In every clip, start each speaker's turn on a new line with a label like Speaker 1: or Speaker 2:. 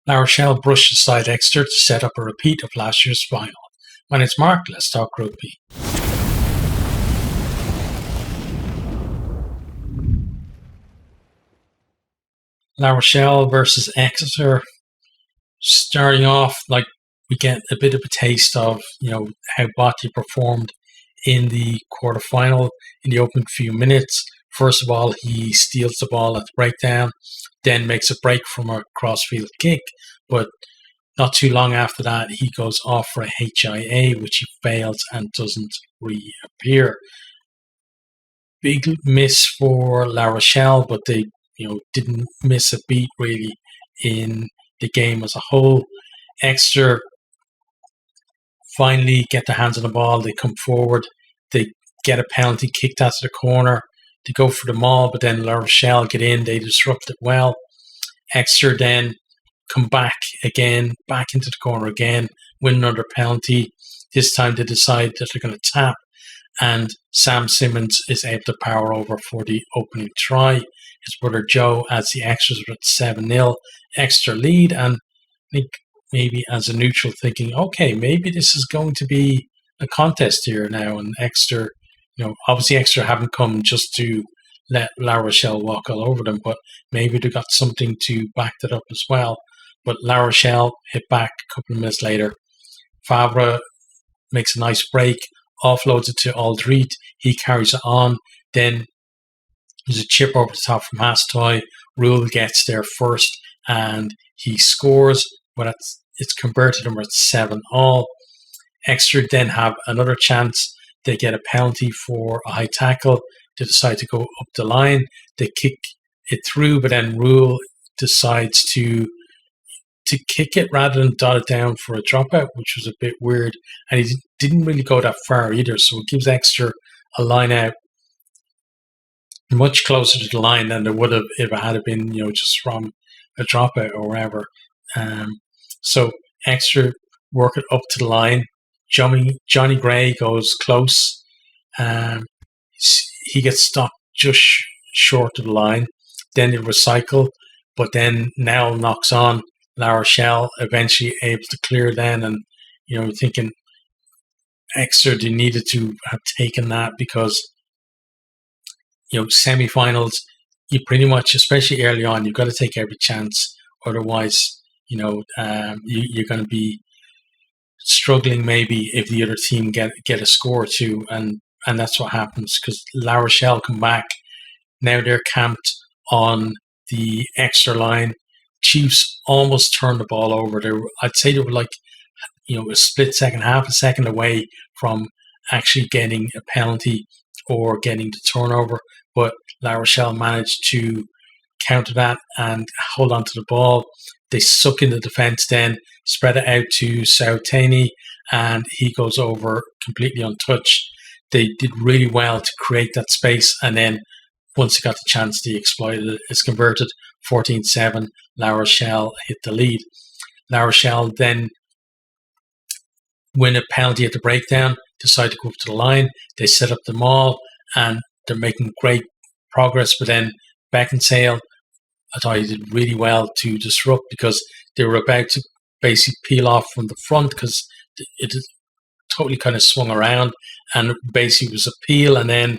Speaker 1: La Rochelle brushed aside Exeter to set up a repeat of last year's final. My name's Mark, let's talk rugby. La Rochelle versus Exeter. Starting off, we get a bit of a taste of, how Botti performed in the quarterfinal in the opening few minutes. First of all, he steals the ball at the breakdown, then makes a break from a crossfield kick, but not too long after that, he goes off for a HIA, which he fails and doesn't reappear. Big miss for La Rochelle, but they, didn't miss a beat really in the game as a whole. Exeter finally get their hands on the ball. They come forward. They get a penalty kicked out to the corner. They go for the maul, but then La Rochelle get in. They disrupt it well. Exeter then come back into the corner again, win another penalty. This time they decide that they're going to tap, and Sam Simmons is able to power over for the opening try. His brother Joe adds the extras with 7-0. Exeter lead, and I think maybe as a neutral thinking, okay, maybe this is going to be a contest here now, and Exeter, obviously Exeter haven't come just to let La Rochelle walk all over them, but maybe they got something to back that up as well. But La Rochelle hit back a couple of minutes later. Favre makes a nice break, offloads it to Aldrit. He carries it on. Then there's a chip over the top from Hastoy. Rule gets there first, and he scores, but it's converted and we're at 7-all. Exeter then have another chance. They get a penalty for a high tackle. They decide to go up the line. They kick it through, but then Rule decides to kick it rather than dot it down for a dropout, which was a bit weird. And he didn't really go that far either, so it gives Exeter a line out much closer to the line than they would have if it had been, just from a dropout or wherever. So Exeter work it up to the line. Johnny Gray goes close. He gets stopped just short of the line. Then they recycle, but then Nell knocks on. La Rochelle eventually able to clear then, and thinking Exeter, they needed to have taken that because semi-finals, you pretty much, especially early on, you've got to take every chance. Otherwise, you're going to be struggling maybe if the other team get a score or two, and that's what happens because La Rochelle come back. Now they're camped on the Exeter line. Chiefs almost turned the ball over. I'd say they were a split second, half a second away from actually getting a penalty or getting the turnover. But La Rochelle managed to counter that and hold on to the ball. They suck in the defence then, spread it out to Sautani, and he goes over completely untouched. They did really well to create that space, and then once they got the chance, they exploited it. It's converted 14-7. La Rochelle hit the lead. La Rochelle then win a penalty at the breakdown, decide to go up to the line. They set up the maul, and they're making great progress. But then Beckinsale, I thought he did really well to disrupt because they were about to basically peel off from the front because it totally kind of swung around, and basically was a peel and then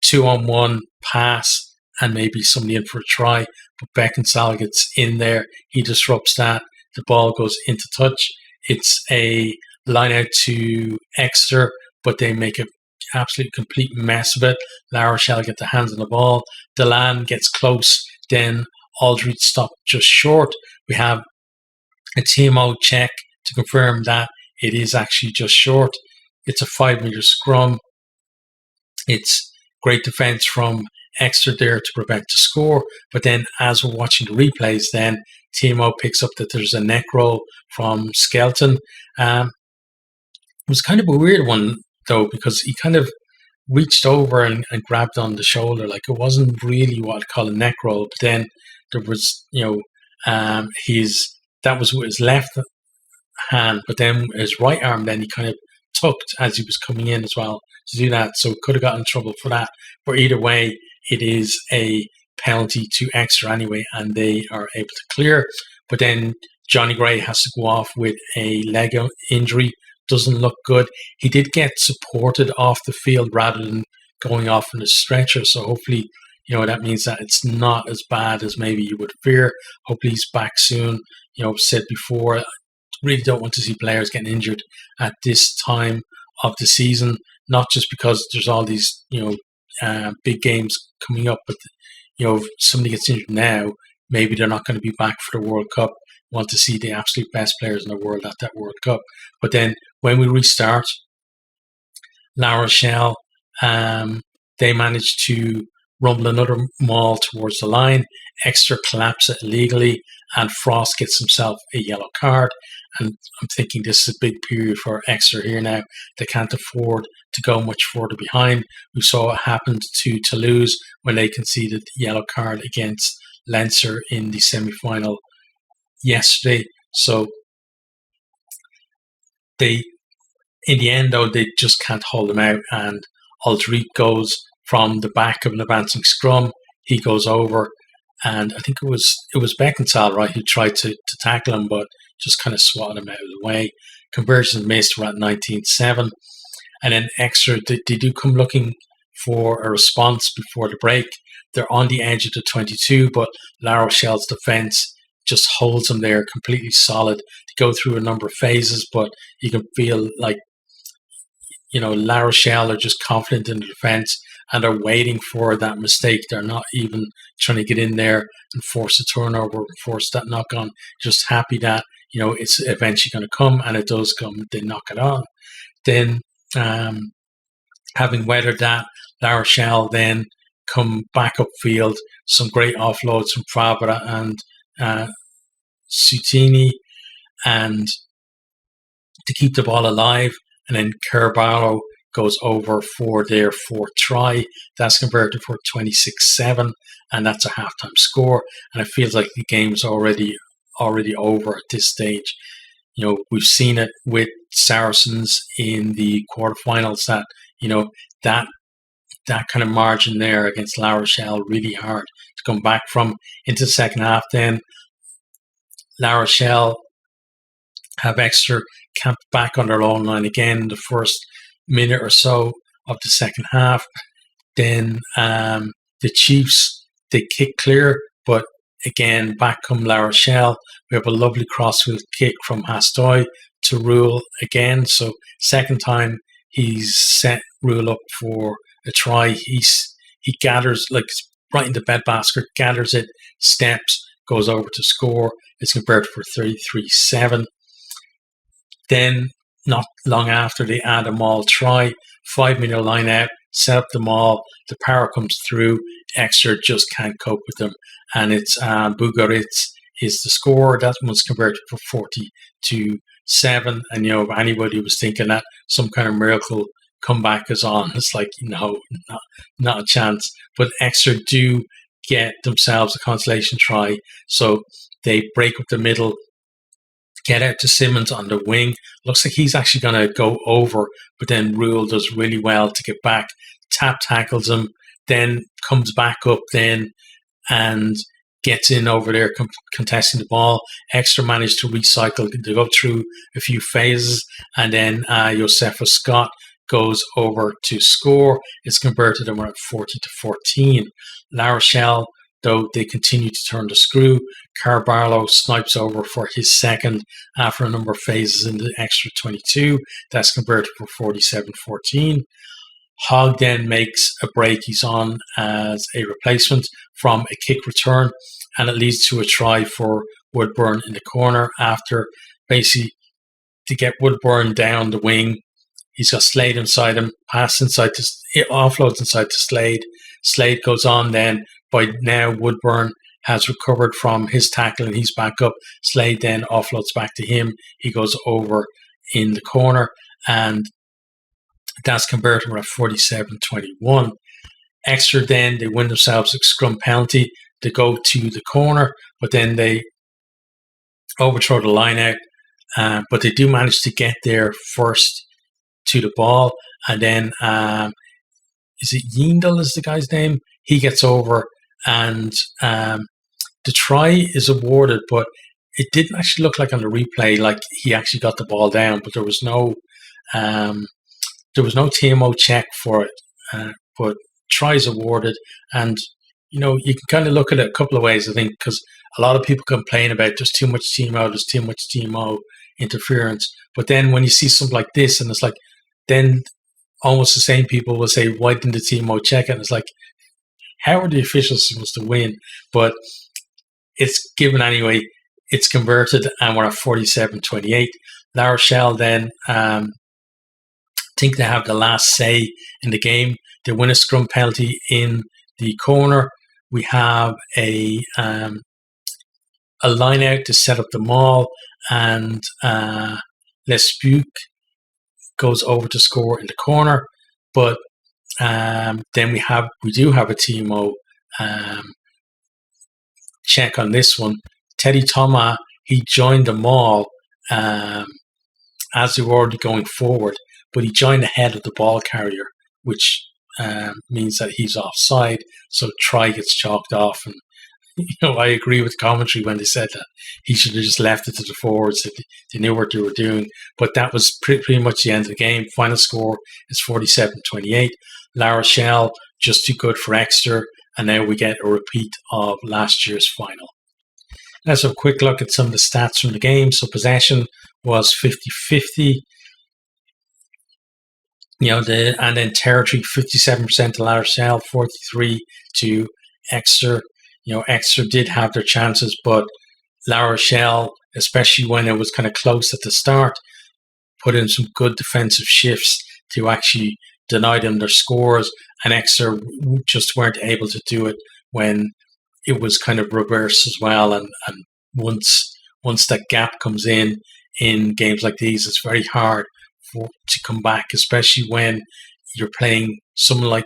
Speaker 1: 2-on-1 pass and maybe somebody in for a try. But Beckinsale gets in there. He disrupts that. The ball goes into touch. It's a line out to Exeter, but they make an absolute complete mess of it. La Rochelle get their hands on the ball. Delan gets close. Then Aldridge stopped just short. We have a TMO check to confirm that it is actually just short. It's a 5-meter scrum. It's great defense from Exeter there to prevent the score. But then as we're watching the replays, then TMO picks up that there's a neck roll from Skelton. It was kind of a weird one, though, because he kind of reached over and grabbed on the shoulder. Like, it wasn't really what I'd call a neck roll. But then there was, that was with his left hand, but then his right arm, then he kind of tucked as he was coming in as well to do that. So could have got in trouble for that. But either way, it is a penalty to Exeter anyway, and they are able to clear. But then Johnny Gray has to go off with a leg injury. Doesn't look good. He did get supported off the field rather than going off in a stretcher. So hopefully, that means that it's not as bad as maybe you would fear. Hopefully he's back soon. Said before, I really don't want to see players getting injured at this time of the season. Not just because there's all these, big games coming up, but if somebody gets injured now, maybe they're not going to be back for the World Cup. Want to see the absolute best players in the world at that World Cup. But then when we restart, La Rochelle, they managed to rumble another maul towards the line. Exeter collapse it illegally, and Frost gets himself a yellow card. And I'm thinking this is a big period for Exeter here now. They can't afford to go much further behind. We saw what happened to Toulouse when they conceded the yellow card against Leinster in the semi-final yesterday. So in the end, though, they just can't hold them out. And Aldrit goes from the back of an advancing scrum. He goes over, and I think it was Beckinsale, right, who tried to tackle him, but just kind of swatted him out of the way. Conversions missed. We're at 19-7. And then Exeter, they do come looking for a response before the break. They're on the edge of the 22, but La Rochelle's defence just holds them there completely solid. They go through a number of phases, but you can feel like, La Rochelle are just confident in the defence and are waiting for that mistake. They're not even trying to get in there and force a turnover, force that knock on. Just happy that, it's eventually going to come, and it does come. They knock it on. Then, having weathered that, La Rochelle then come back upfield. Some great offloads from Pravda and Sutini, and to keep the ball alive. And then Carbarlo goes over for their fourth try. That's converted for 26-7, and that's a halftime score. And it feels like the game's already over at this stage. We've seen it with Saracens in the quarterfinals that, that kind of margin there against La Rochelle, really hard to come back from. Into the second half then, La Rochelle have Exeter camped back on their own line again the first minute or so of the second half. Then the Chiefs, they kick clear, but again, back come La Rochelle. We have a lovely crossfield kick from Hastoy to Rule again. So second time he's set Rule up for a try. He gathers, like right in the bedbasket, gathers it, steps, goes over to score. It's converted for 33-7. Then, not long after, they add a maul try. 5-minute line out, set up the maul. The power comes through. Exeter just can't cope with them. And it's Bugaritz is the score. That one's converted for 40-7. And, if anybody was thinking that some kind of miracle comeback is on, it's like, no, not a chance. But Exeter do get themselves a consolation try. So they break up the middle, get out to Simmons on the wing. Looks like he's actually going to go over, but then Rule does really well to get back, tackles him, then comes back up then and gets in over there contesting the ball. Exeter managed to recycle. They go through a few phases, and then Josefa Scott goes over to score. It's converted, and we're at 40-14. La Rochelle, though, they continue to turn the screw. Carbarlo snipes over for his second after a number of phases in the Exeter 22. That's converted for 47-14. Hogg then makes a break. He's on as a replacement from a kick return, and it leads to a try for Woodburn in the corner after basically to get Woodburn down the wing. He's got Slade inside him, offloads inside to Slade. Slade goes on then. By now, Woodburn has recovered from his tackle and he's back up. Slade then offloads back to him. He goes over in the corner, and that's converted at 47-21. Exeter then, they win themselves a scrum penalty. They go to the corner, but then they overthrow the line out. But they do manage to get there first to the ball. And then, is it Yindel is the guy's name? He gets over, and the try is awarded, but it didn't actually look like on the replay like he actually got the ball down, but um, there was no TMO check for it. But tries awarded, and you can kind of look at it a couple of ways. I think because a lot of people complain about there's too much TMO, there's too much TMO interference, but then when you see something like this, and it's like then almost the same people will say, why didn't the TMO check it? And it's like, how are the officials supposed to win? But it's given anyway. It's converted, and we're at 47-28. La Rochelle then think they have the last say in the game. They win a scrum penalty in the corner. We have a line out to set up the maul, and Lespuc goes over to score in the corner. But then we do have a TMO check on this one. Teddy Thomas, he joined the maul as they were already going forward, but he joined ahead of the ball carrier, which means that he's offside. So try gets chalked off, and I agree with commentary when they said that he should have just left it to the forwards if they knew what they were doing. But that was pretty much the end of the game. Final score is 47-28. La Rochelle just too good for Exeter, and now we get a repeat of last year's final. Let's have a quick look at some of the stats from the game. So possession was 50-50. And then territory 57% to La Rochelle, 43% to Exeter. Exeter did have their chances, but La Rochelle, especially when it was kind of close at the start, put in some good defensive shifts to actually deny them their scores, and Exeter just weren't able to do it when it was kind of reverse as well. And once that gap comes in games like these, it's very hard to come back, especially when you're playing someone like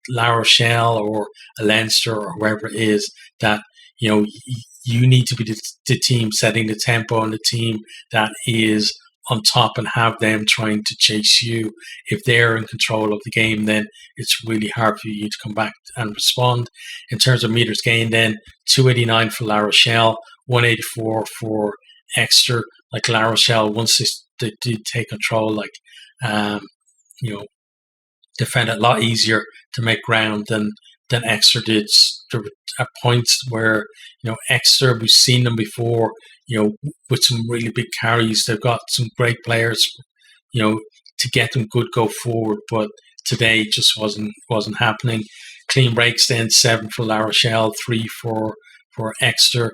Speaker 1: La Rochelle or a Leinster or whoever it is, that you need to be the team setting the tempo and the team that is on top, and have them trying to chase you. If they're in control of the game, then it's really hard for you to come back and respond. In terms of meters gained, then 289 for La Rochelle, 184 for Exeter. Like La Rochelle, once they did take control, they found it a lot easier to make ground than Exeter did. There were at points where Exeter, we've seen them before, with some really big carries. They've got some great players, to get them good go forward, but today just wasn't happening. Clean breaks then 7 for La Rochelle, 3 for Exeter.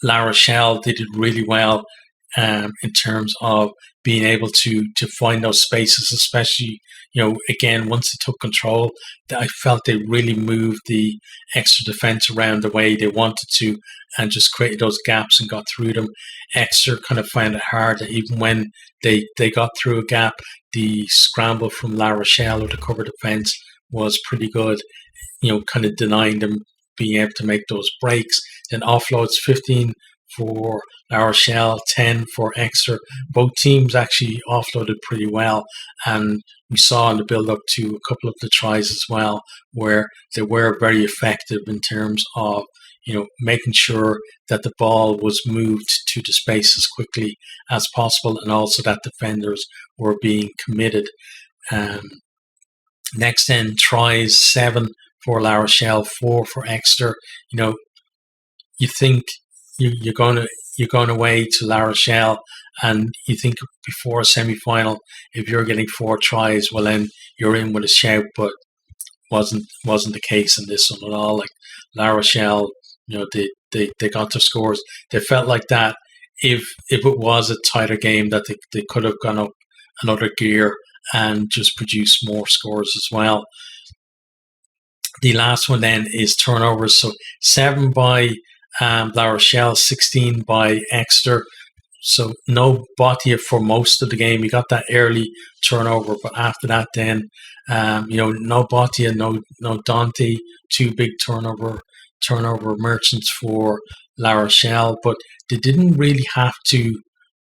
Speaker 1: La Rochelle, they did really well in terms of being able to find those spaces, especially, again, once they took control, I felt they really moved the Exeter defence around the way they wanted to, and just created those gaps and got through them. Exeter kind of found it hard that even when they got through a gap, the scramble from La Rochelle or the cover defence was pretty good, kind of denying them being able to make those breaks. Then offloads 15 for La Rochelle, 10 for Exeter. Both teams actually offloaded pretty well, and we saw in the build-up to a couple of the tries as well, where they were very effective in terms of making sure that the ball was moved to the space as quickly as possible, and also that defenders were being committed. Next then, tries 7 for La Rochelle, 4 for Exeter. You think you're going away to La Rochelle, and you think before a semi-final, if you're getting 4 tries, well then you're in with a shout. But wasn't the case in this one at all. Like La Rochelle, they got their scores. They felt like that if it was a tighter game, that they could have gone up another gear and just produced more scores as well. The last one then is turnovers. So 7 by La Rochelle, 16 by Exeter. So no Bottia for most of the game. You got that early turnover, but after that, then no Bottia, no Dante. 2 big turnover merchants for La Rochelle, but they didn't really have to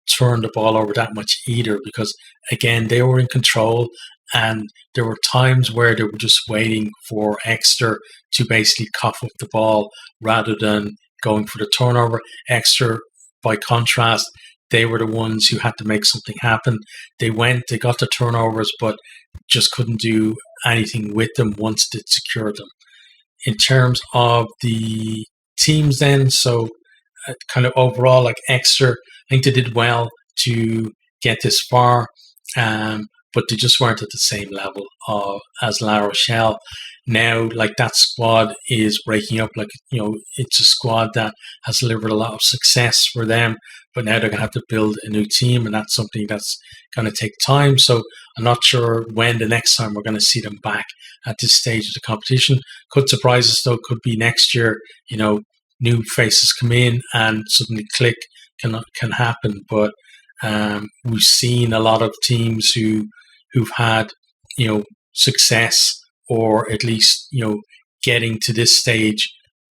Speaker 1: turn the ball over that much either, because again they were in control, and there were times where they were just waiting for Exeter to basically cough up the ball rather than going for the turnover. Exeter, by contrast, they were the ones who had to make something happen. They got the turnovers, but just couldn't do anything with them once they'd secured them. In terms of the teams then, so kind of overall, like Exeter, I think they did well to get this far, but they just weren't at the same level as La Rochelle. Now, like, that squad is breaking up. Like, it's a squad that has delivered a lot of success for them, but now they're going to have to build a new team, and that's something that's going to take time. So I'm not sure when the next time we're going to see them back at this stage of the competition. Could surprise us, though. Could be next year. New faces come in and suddenly click can happen. But we've seen a lot of teams who've had success, or at least getting to this stage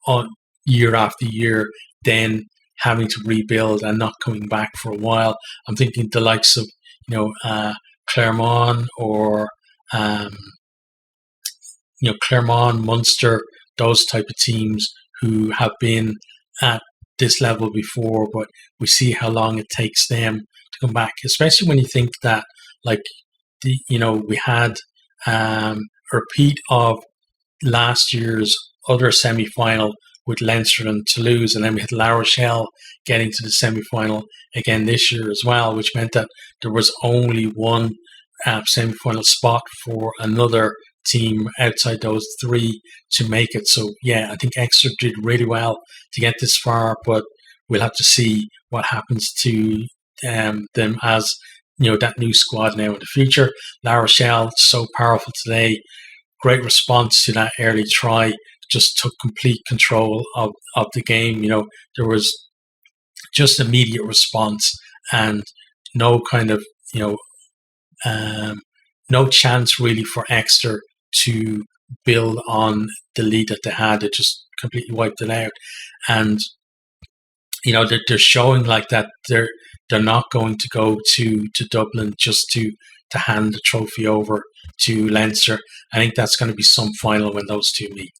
Speaker 1: on year after year, then having to rebuild and not coming back for a while. I'm thinking the likes of Clermont or Clermont, Munster, those type of teams who have been at this level before, but we see how long it takes them to come back. Especially when you think that, like, we had a repeat of last year's other semi-final with Leinster and Toulouse, and then we had La Rochelle getting to the semi-final again this year as well, which meant that there was only one semi-final spot for another team outside those three to make it. So yeah, I think Exeter did really well to get this far, but we'll have to see what happens to them as that new squad now in the future. La Rochelle, so powerful today. Great response to that early try. Just took complete control of the game. There was just immediate response and no kind of no chance really for Exeter to build on the lead that they had. It just completely wiped it out. And they're showing like that they're not going to go to Dublin just to hand the trophy over to Leinster. I think that's going to be some final when those two meet.